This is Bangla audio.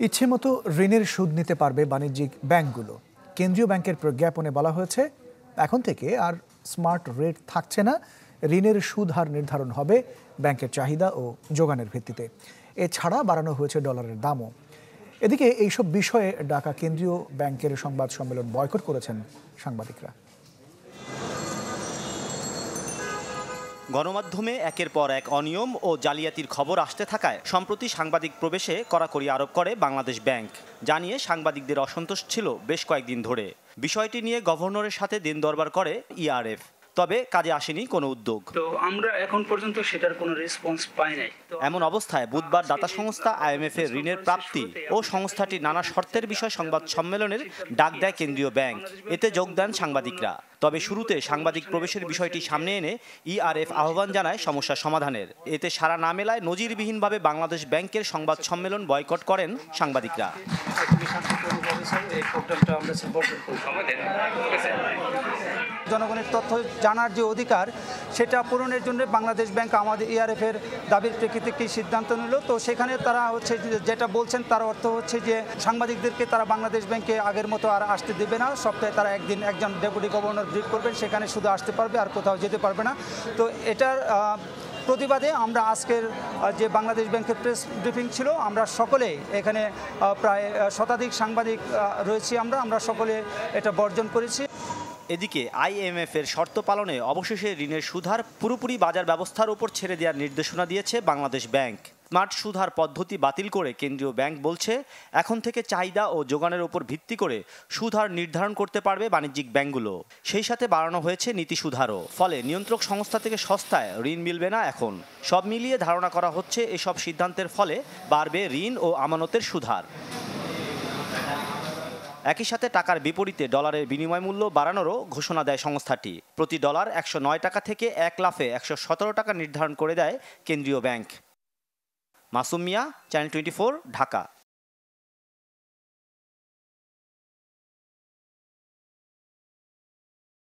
ইচ্ছেমতো ঋণের সুদ নিতে পারবে বাণিজ্যিক ব্যাংকগুলো। কেন্দ্রীয় ব্যাংকের প্রজ্ঞাপনে বলা হয়েছে, এখন থেকে আর স্মার্ট রেট থাকছে না। ঋণের সুদ হার নির্ধারণ হবে ব্যাংকের চাহিদা ও যোগানের ভিত্তিতে। এছাড়া বাড়ানো হয়েছে ডলারের দামও। এদিকে এইসব বিষয়ে ঢাকা কেন্দ্রীয় ব্যাংকের সংবাদ সম্মেলন বয়কট করেছেন সাংবাদিকরা। গণমাধ্যমে একের পর এক অনিয়ম ও জালিয়াতির খবর আসতে থাকায় সম্প্রতি সাংবাদিক প্রবেশে কড়াকড়ি আরোপ করে বাংলাদেশ ব্যাংক। জানিয়ে সাংবাদিকদের অসন্তোষ ছিল বেশ কয়েকদিন ধরে। বিষয়টি নিয়ে গভর্নরের সাথে দিন দরবার করে ইআরএফ, তবে কাজে আসেনি কোনো উদ্যোগ। তো আমরা এখন পর্যন্ত সেটার কোনো রেসপন্স পাই নাই। এমন অবস্থায় বুধবার দাতা সংস্থা আইএমএফ এর ঋণের প্রাপ্তি ও সংস্থাটির নানা শর্তের বিষয় সংবাদ সম্মেলনের ডাক দেয় কেন্দ্রীয় ব্যাংক। এতে যোগ দেন সাংবাদিকরা। তবে শুরুতে সাংবাদিক প্রবেশের বিষয়টি সামনে এনে ইআরএফ আহ্বান জানায় সমস্যা সমাধানের। এতে সাড়া না মেলায় নজিরবিহীনভাবে বাংলাদেশ ব্যাংকের সংবাদ সম্মেলন বয়কট করেন সাংবাদিকরা। জনগণের তথ্য জানার যে অধিকার, সেটা পূরণের জন্য বাংলাদেশ ব্যাংক আমাদের ইআরএফ এর দাবির প্রেক্ষিতে কি সিদ্ধান্ত নিল। তো সেখানে তারা যেটা বলছেন, তার অর্থ হচ্ছে যে সাংবাদিকদেরকে তারা বাংলাদেশ ব্যাংকে আগের মতো আর আসতে দেবে না। সপ্তাহে তারা একদিন একজন ডেপুটি গভর্নর ব্রিফ করবেন, সেখানে শুধু আসতে পারবে, আর কোথাও যেতে পারবে না। তো এটার প্রতিবাদে আমরা আজকের যে বাংলাদেশ ব্যাংকের প্রেস ব্রিফিং ছিল, আমরা সকলে এখানে প্রায় শতাধিক সাংবাদিক রয়েছি। আমরা সকলে এটা বর্জন করেছি। এদিকে আইএমএফ এর শর্ত পালনে অবশেষে ঋণের সুদহার পুরোপুরি বাজার ব্যবস্থার উপর ছেড়ে দেওয়ার নির্দেশনা দিয়েছে বাংলাদেশ ব্যাংক। স্মার্ট সুদহার পদ্ধতি বাতিল করে কেন্দ্রীয় ব্যাংক বলছে, এখন থেকে চাহিদা ও যোগানের উপর ভিত্তি করে সুদহার নির্ধারণ করতে পারবে বাণিজ্যিক ব্যাংকগুলো। সেই সাথে বাড়ানো হয়েছে নীতি সুদহারও। ফলে নিয়ন্ত্রক সংস্থা থেকে সস্তায় ঋণ মিলবে না এখন। সব মিলিয়ে ধারণা করা হচ্ছে, এসব সিদ্ধান্তের ফলে বাড়বে ঋণ ও আমানতের সুদহার। একই সাথে টাকার বিপরীতে ডলারের বিনিময় মূল্য বাড়ানোরও ঘোষণা দেয় সংস্থাটি। প্রতি ডলার 109 টাকা থেকে 1 লাফে 117 টাকা নির্ধারণ করে দেয় কেন্দ্রীয় ব্যাংক। মাসুম মিয়া, চ্যানেল 24, ঢাকা।